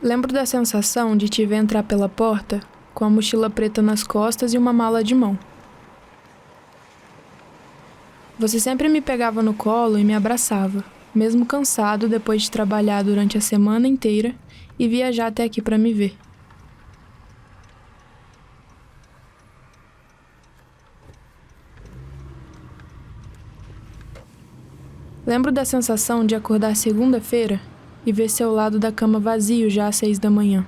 Lembro da sensação de te ver entrar pela porta, com a mochila preta nas costas e uma mala de mão. Você sempre me pegava no colo e me abraçava, mesmo cansado depois de trabalhar durante a semana inteira e viajar até aqui para me ver. Lembro da sensação de acordar segunda-feira e ver seu lado da cama vazio já às 6 da manhã.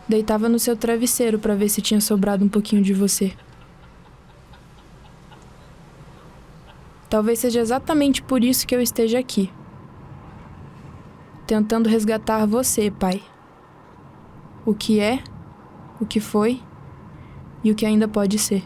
Deitava no seu travesseiro para ver se tinha sobrado um pouquinho de você. Talvez seja exatamente por isso que eu esteja aqui, tentando resgatar você, pai. O que é, o que foi e o que ainda pode ser.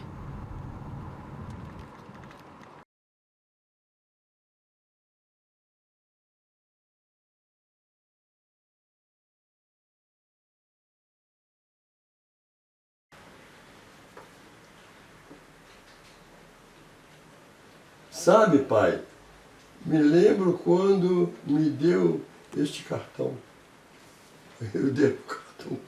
Sabe, pai, me lembro quando me deu este cartão. Eu dei o cartão.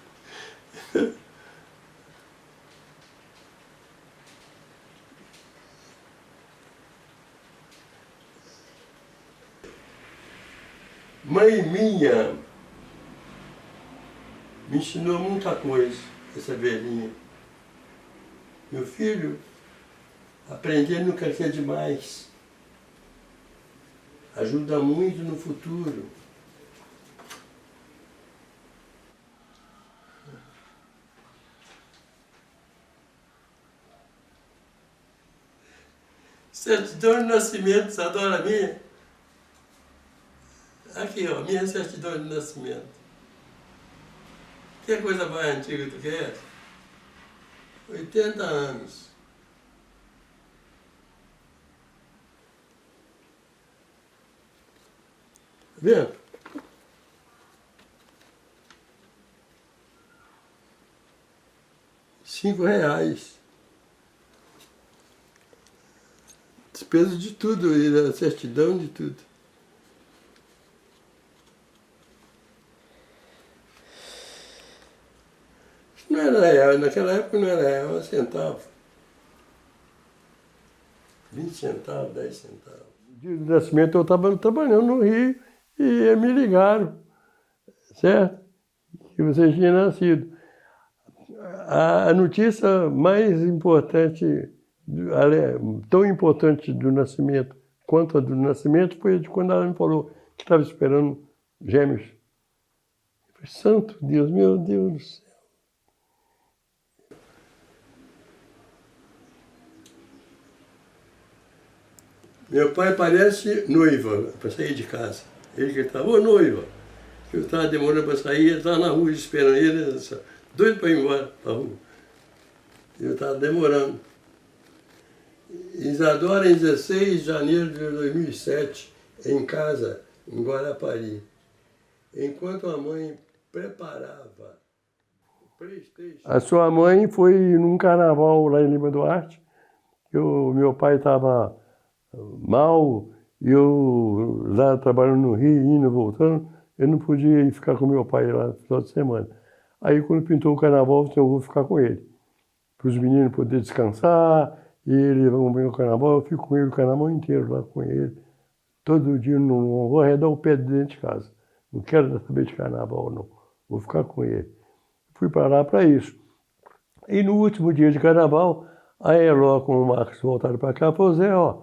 Mãe minha me ensinou muita coisa, essa velhinha. Meu filho, aprender nunca é demais. Ajuda muito no futuro. Certidão de nascimento, você adora a minha? Aqui, ó, minha certidão de nascimento. Que coisa mais antiga tu quer? 80 anos. Tá vendo? R$ 5. Despesa de tudo, e da certidão de tudo. Não era real, naquela época não era real, era centavo. 20 centavos, 10 centavos. No dia do nascimento eu estava trabalhando no Rio e me ligaram, certo? Que você tinha nascido. A notícia mais importante, tão importante do nascimento quanto a do nascimento, foi de quando ela me falou que estava esperando gêmeos. Eu falei, santo Deus, meu Deus do céu. Meu pai parece noiva para sair de casa. Ele que estava, ô noiva, que eu estava demorando para sair, ele estava na rua esperando ele, doido para ir embora para a rua. Eu estava demorando. Isadora, em 16 de janeiro de 2007, em casa, em Guarapari. Enquanto a mãe preparava o PlayStation. A sua mãe foi num carnaval lá em Lima Duarte, que o meu pai estava mal, e eu lá trabalhando no Rio, indo e voltando, eu não podia ir ficar com meu pai lá no final de semana. Aí quando pintou o carnaval, eu vou ficar com ele, para os meninos poderem descansar, e ele vai ver o carnaval, eu fico com ele o carnaval inteiro lá com ele. Todo dia não vou arredar o pé dentro de casa. Não quero saber de carnaval, não. Vou ficar com ele. Fui para lá para isso. E no último dia de carnaval, a Eló com o Marcos voltaram para cá e falaram, Zé, ó,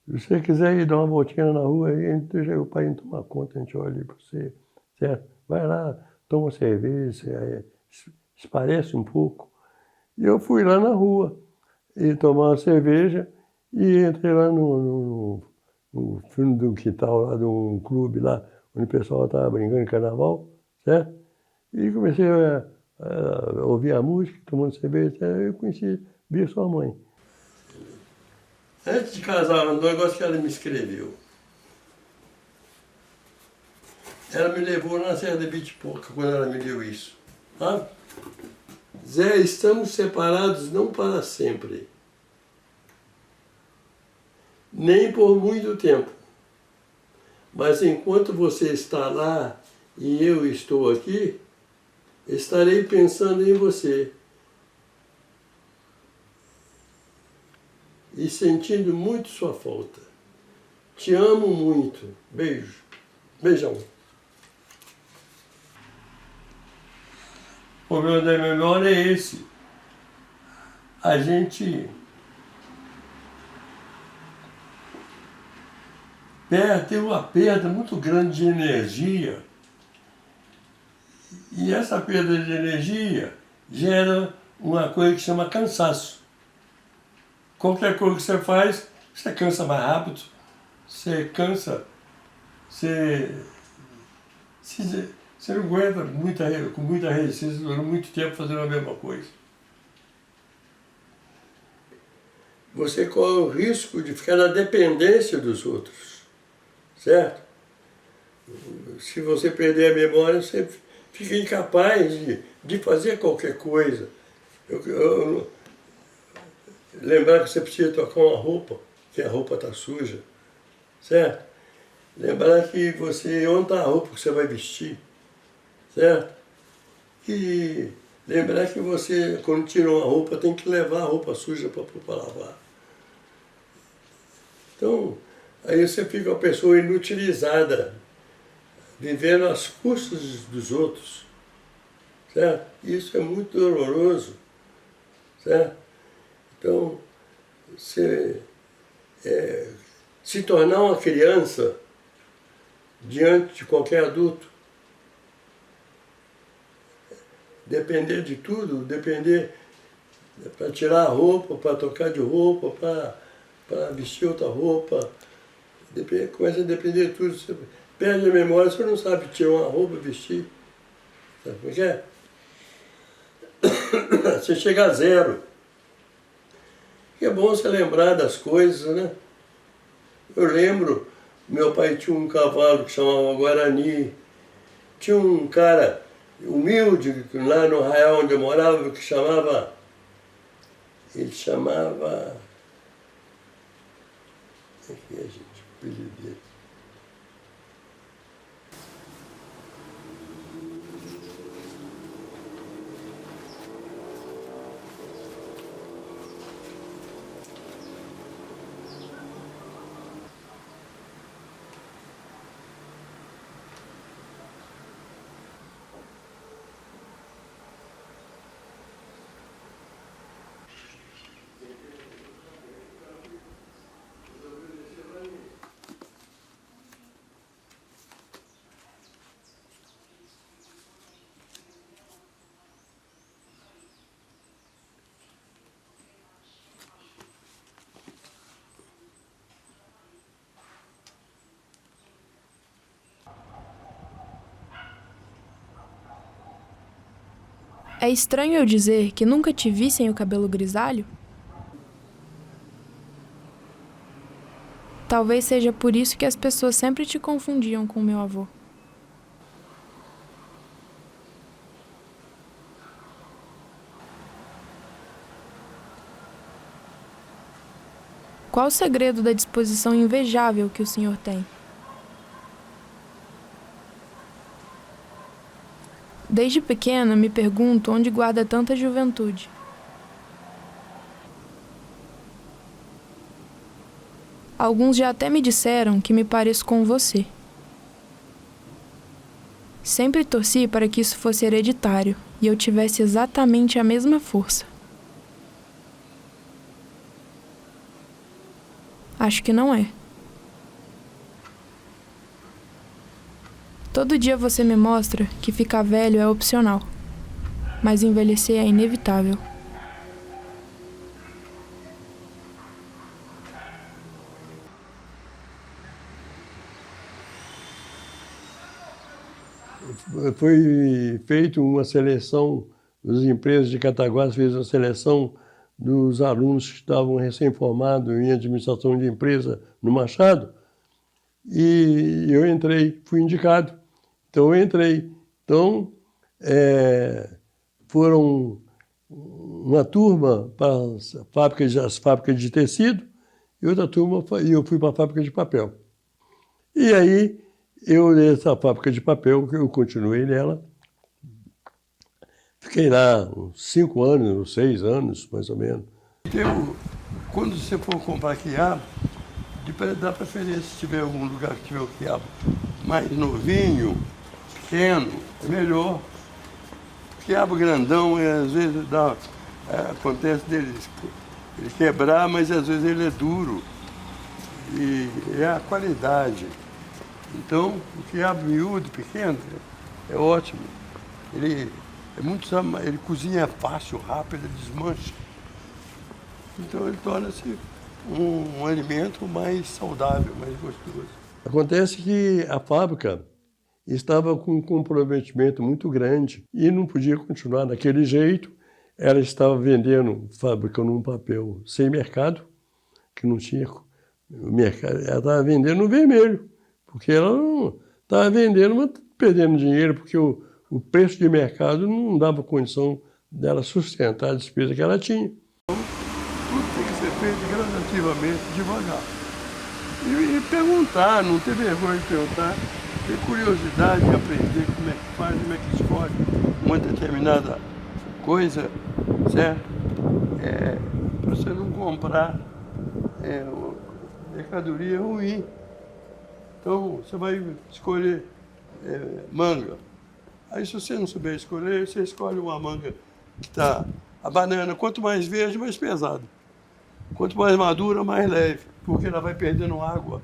se você quiser ir dar uma voltinha na rua, aí, deixa o pai tomar conta, a gente olha ali para você, certo? Vai lá, toma uma cerveja, esparece um pouco. E eu fui lá na rua e tomar uma cerveja e entrei lá no fundo do quintal, lá de um clube lá, onde o pessoal estava brincando em carnaval, certo? E comecei a ouvir a música, tomando cerveja, eu conheci, vi a sua mãe. Antes de casar, um negócio que ela me escreveu. Ela me levou na Serra da Bitipoca, quando ela me deu isso. Ah, Zé, estamos separados não para sempre, nem por muito tempo. Mas enquanto você está lá e eu estou aqui, estarei pensando em você e sentindo muito sua falta. Te amo muito. Beijo. Beijão. O problema da memória é esse. A gente tem uma perda muito grande de energia. E essa perda de energia gera uma coisa que chama cansaço. Qualquer coisa que você faz, você cansa mais rápido, você cansa, você não aguenta com muita resistência durante muito tempo fazendo a mesma coisa. Você corre o risco de ficar na dependência dos outros, certo? Se você perder a memória, você fica incapaz de fazer qualquer coisa. Lembrar que você precisa trocar uma roupa, que a roupa está suja, certo? Lembrar que onde está a roupa que você vai vestir, certo? E lembrar que você, quando tira uma roupa, tem que levar a roupa suja para lavar. Então, aí você fica uma pessoa inutilizada, vivendo às custas dos outros, certo? Isso é muito doloroso, certo? Então, se tornar uma criança diante de qualquer adulto, depender de tudo, depender para tirar a roupa, para trocar de roupa, para vestir outra roupa, começa a depender de tudo. Você perde a memória, você não sabe tirar uma roupa e vestir. Sabe como é que é? Você chega a zero. E é bom você lembrar das coisas, né? Eu lembro, meu pai tinha um cavalo que chamava Guarani, tinha um cara humilde lá no arraial onde eu morava que chamava, aqui a gente, o apelido dele. É estranho eu dizer que nunca te vi sem o cabelo grisalho? Talvez seja por isso que as pessoas sempre te confundiam com meu avô. Qual o segredo da disposição invejável que o senhor tem? Desde pequena me pergunto onde guarda tanta juventude. Alguns já até me disseram que me pareço com você. Sempre torci para que isso fosse hereditário e eu tivesse exatamente a mesma força. Acho que não é. Todo dia você me mostra que ficar velho é opcional, mas envelhecer é inevitável. Foi feita uma seleção, as empresas de Cataguases fez uma seleção dos alunos que estavam recém-formados em administração de empresa no Machado, e eu entrei, fui indicado. Então eu entrei. Então, foram uma turma para as fábricas de tecido e outra turma, e eu fui para a fábrica de papel. E aí, essa fábrica de papel, eu continuei nela. Fiquei lá uns 5 anos, uns 6 anos, mais ou menos. Quando você for comprar quiabo, dá preferência se tiver algum lugar que tiver o quiabo mais novinho, pequeno, é melhor. Quiabo grandão, às vezes acontece dele ele quebrar, mas às vezes ele é duro. E é a qualidade. Então, o quiabo miúdo, pequeno, é ótimo. Ele cozinha fácil, rápido, ele desmancha. Então ele torna-se um alimento mais saudável, mais gostoso. Acontece que a fábrica estava com um comprometimento muito grande e não podia continuar daquele jeito. Ela estava fabricando um papel sem mercado, que não tinha mercado. Ela estava vendendo no vermelho, porque ela não estava vendendo, mas perdendo dinheiro, porque o preço de mercado não dava condição dela sustentar a despesa que ela tinha. Então, tudo tem que ser feito gradativamente, devagar. E perguntar, não ter vergonha de perguntar, ter curiosidade de aprender como é que faz, como é que escolhe uma determinada coisa, certo? Para você não comprar mercadoria ruim. Então, você vai escolher manga. Aí, se você não souber escolher, você escolhe uma manga que está... A banana, quanto mais verde, mais pesada. Quanto mais madura, mais leve, porque ela vai perdendo água.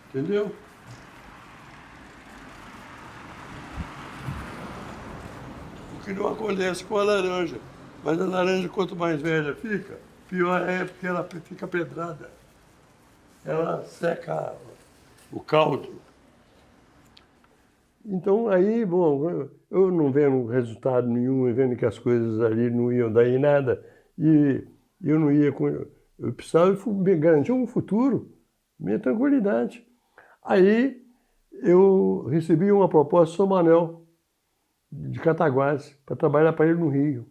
Entendeu? O que não acontece com a laranja. Mas a laranja, quanto mais velha fica, pior é porque ela fica pedrada. Ela seca o caldo. Então, aí, bom, eu não vendo resultado nenhum, vendo que as coisas ali não iam dar em nada, e eu não ia com... Eu precisava me garantir um futuro, minha tranquilidade. Aí, eu recebi uma proposta de São Manuel, de Cataguases, para trabalhar para ele no Rio.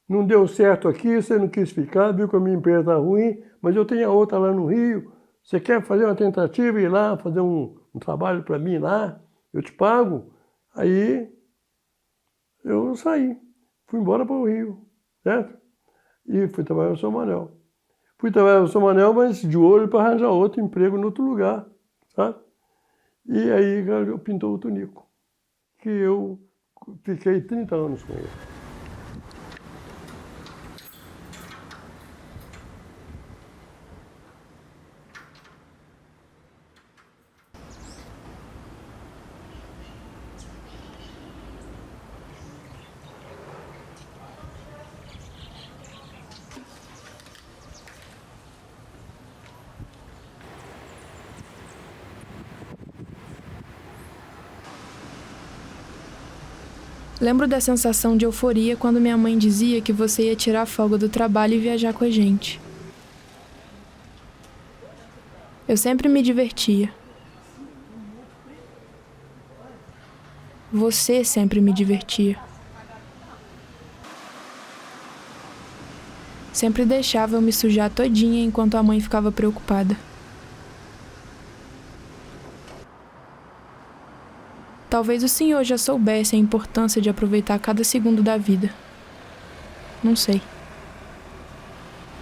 Não deu certo aqui, você não quis ficar, viu que a minha empresa está ruim, mas eu tenho a outra lá no Rio. Você quer fazer uma tentativa e ir lá, fazer um trabalho para mim lá? Eu te pago. Aí eu saí, fui embora para o Rio, certo? E fui trabalhar no São Manuel. Fui trabalhar no São Manuel, mas de olho para arranjar outro emprego em outro lugar, sabe? E aí pintou o Tunico, que eu fiquei 30 anos com ele. Lembro da sensação de euforia quando minha mãe dizia que você ia tirar folga do trabalho e viajar com a gente. Eu sempre me divertia. Você sempre me divertia. Sempre deixava eu me sujar todinha enquanto a mãe ficava preocupada. Talvez o senhor já soubesse a importância de aproveitar cada segundo da vida. Não sei.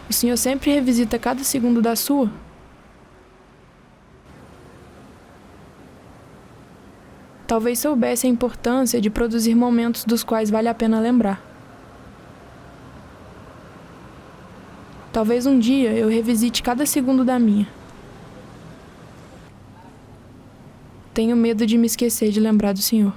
O senhor sempre revisita cada segundo da sua? Talvez soubesse a importância de produzir momentos dos quais vale a pena lembrar. Talvez um dia eu revisite cada segundo da minha. Tenho medo de me esquecer de lembrar do senhor.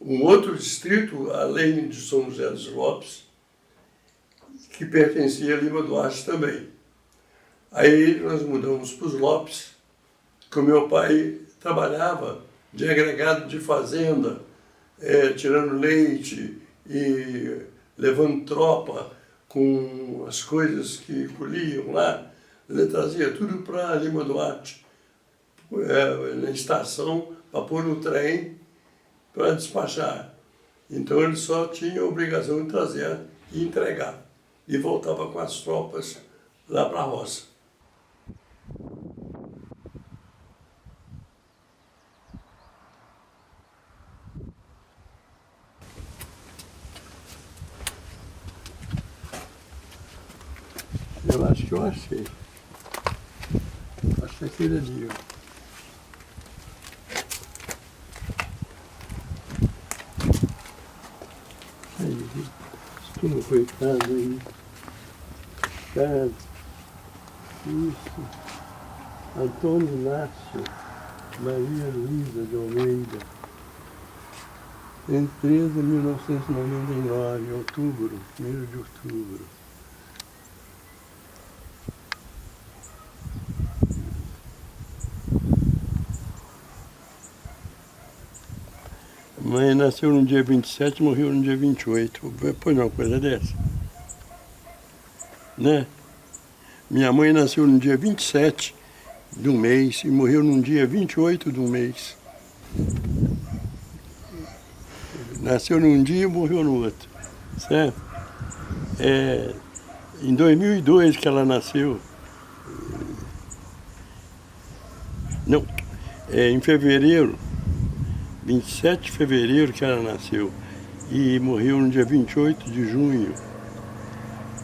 Um outro distrito, além de São José dos Lopes, que pertencia a Lima Duarte também. Aí nós mudamos para os Lopes, que o meu pai trabalhava de agregado de fazenda, tirando leite e levando tropa com as coisas que colhiam lá. Ele trazia tudo para Lima Duarte, na estação, para pôr no trem, para despachar. Então ele só tinha a obrigação de trazer e entregar. E voltava com as tropas lá para a roça. Eu acho que eu achei. Acho que é aquele ali, ó. Aí, estou coitado aí. Cara, isso. Antônio Inácio Maria Luísa de Almeida. Em 13 de 1999, outubro, 1º de outubro. A mãe nasceu no dia 27 e morreu no dia 28. Pois não, coisa dessa. Né? Minha mãe nasceu no dia 27 de um mês e morreu no dia 28 de um mês. Nasceu num dia e morreu no outro. Certo? Em 2002 que ela nasceu. Não, em fevereiro. 27 de fevereiro que ela nasceu e morreu no dia 28 de junho.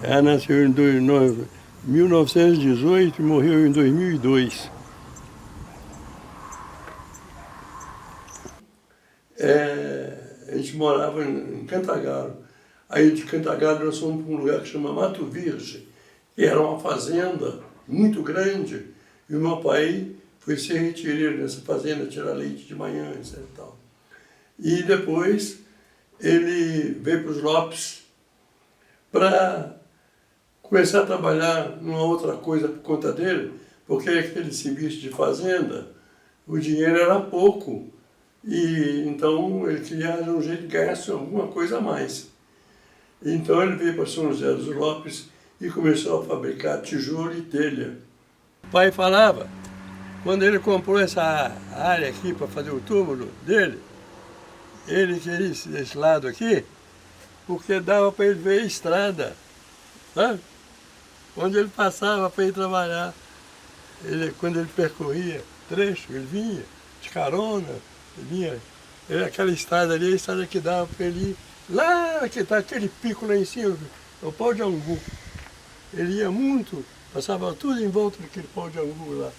Ela nasceu em 1918 e morreu em 2002. A gente morava em Cantagalo. Aí de Cantagalo nós fomos para um lugar que chama Mato Virgem, que era uma fazenda muito grande, e o meu pai foi ser retireiro nessa fazenda, tirar leite de manhã, etc. E tal. E depois ele veio para os Lopes para começar a trabalhar numa outra coisa por conta dele, porque aquele serviço de fazenda, o dinheiro era pouco, e então ele queria um jeito de ganhar alguma coisa a mais. Então ele veio para São José dos Lopes e começou a fabricar tijolo e telha. O pai falava, quando ele comprou essa área aqui para fazer o túmulo dele, ele queria esse lado aqui, porque dava para ele ver a estrada, sabe? Onde ele passava para ir trabalhar. Quando ele percorria trecho, ele vinha de carona, aquela estrada ali, a estrada que dava para ele ir lá, que está aquele pico lá em cima, o pau de angu. Ele ia muito, passava tudo em volta daquele pau de angu lá.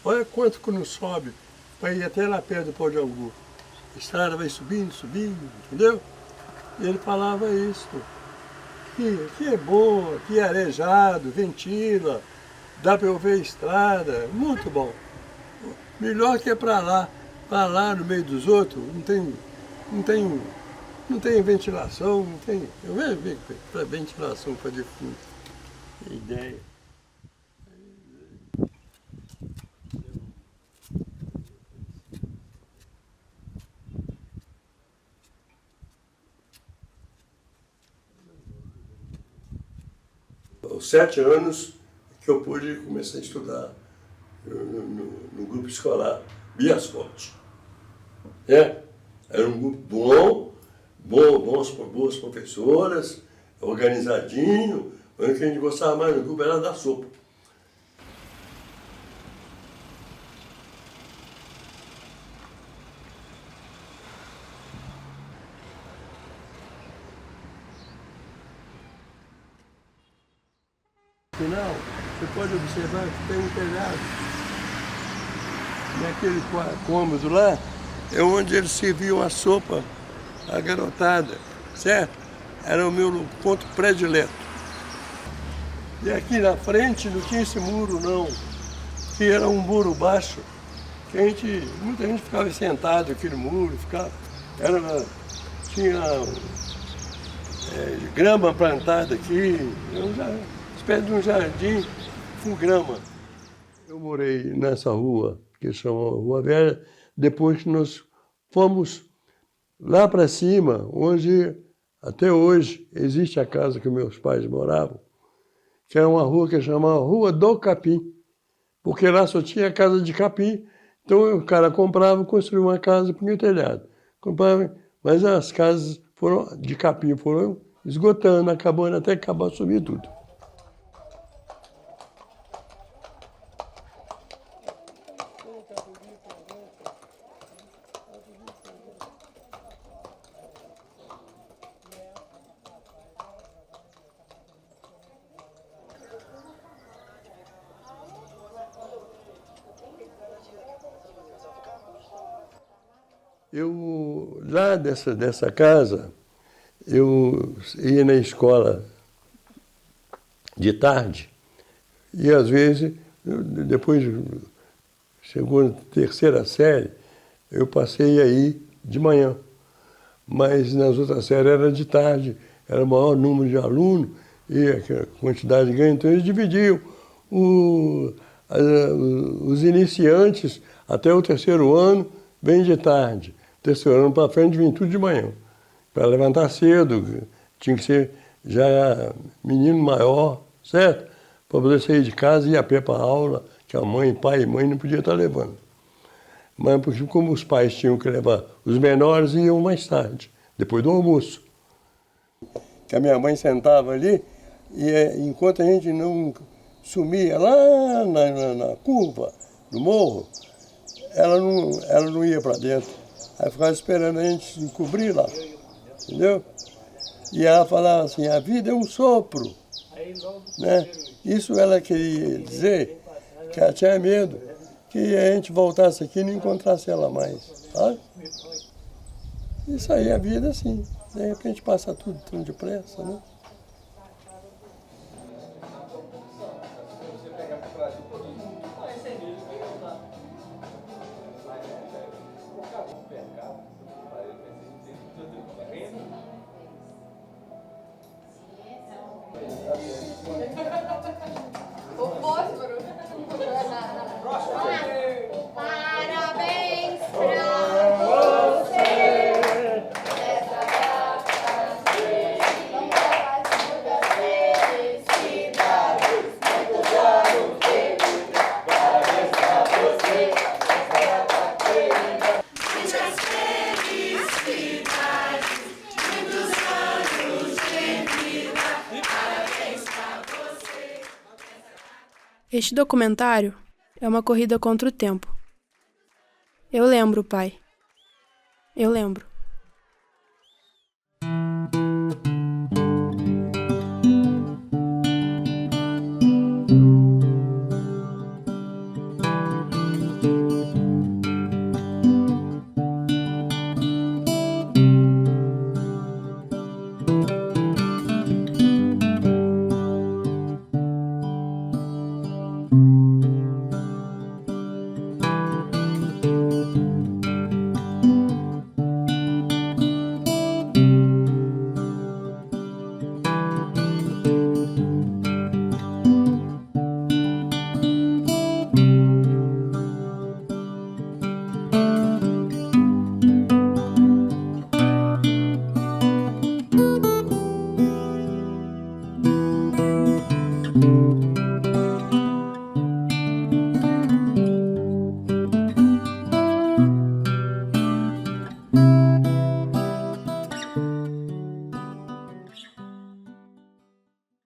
Olha quanto que não sobe para ir até lá perto do pau de angu. A estrada vai subindo, subindo, entendeu? E ele falava isso. Que é bom, que é arejado, ventila, dá para eu ver a estrada, muito bom. Melhor que é para lá no meio dos outros, não tem ventilação, não tem. Eu vejo para ventilação para defunto. Ideia. Aos 7 anos que eu pude começar a estudar no grupo escolar Biascote. Era um grupo boas professoras, organizadinho, mas o que a gente gostava mais do grupo era da sopa. Afinal, você pode observar que tem um telhado. Naquele cômodo lá, é onde eles serviam a sopa, a garotada, certo? Era o meu ponto predileto. E aqui na frente não tinha esse muro não, que era um muro baixo, que muita gente ficava sentado aqui no muro, tinha grama plantada aqui, uma espécie de um jardim com grama. Eu morei nessa rua, que chama Rua Velha, depois que nós fomos lá para cima, onde até hoje existe a casa que meus pais moravam, que é uma rua que chama Rua do Capim, porque lá só tinha casa de capim, então o cara comprava e construía uma casa para o telhado. Comprava, mas as casas de capim foram esgotando, acabando até acabar sumir tudo. Eu, lá dessa casa, eu ia na escola de tarde e, às vezes, depois de segunda, terceira série, eu passei aí de manhã. Mas nas outras séries era de tarde, era o maior número de alunos e a quantidade de ganho. Então, eles dividiam os iniciantes até o terceiro ano, bem de tarde. Terceiro ano para frente, vim tudo de manhã. Para levantar cedo, tinha que ser já menino maior, certo? Para poder sair de casa e ir a pé para a aula, que a mãe, pai e mãe não podiam estar levando. Mas porque como os pais tinham que levar, os menores iam mais tarde, depois do almoço. Que a minha mãe sentava ali e enquanto a gente não sumia lá na curva do morro, ela não ia para dentro. Aí ficava esperando a gente se encobrir lá, entendeu? E ela falava assim, a vida é um sopro, né? Isso ela queria dizer, que ela tinha medo que a gente voltasse aqui e não encontrasse ela mais, sabe? Isso aí, a vida assim, de repente passa tudo tão depressa, né? O fósforo. Parabéns pra você. Essa data felicidades, muitas felicidades, muitos anos de vida. Parabéns pra você. Essa data querida. Muitas felicidades, muitos anos de vida. Parabéns pra você. Este documentário é uma corrida contra o tempo. Eu lembro, pai. Eu lembro.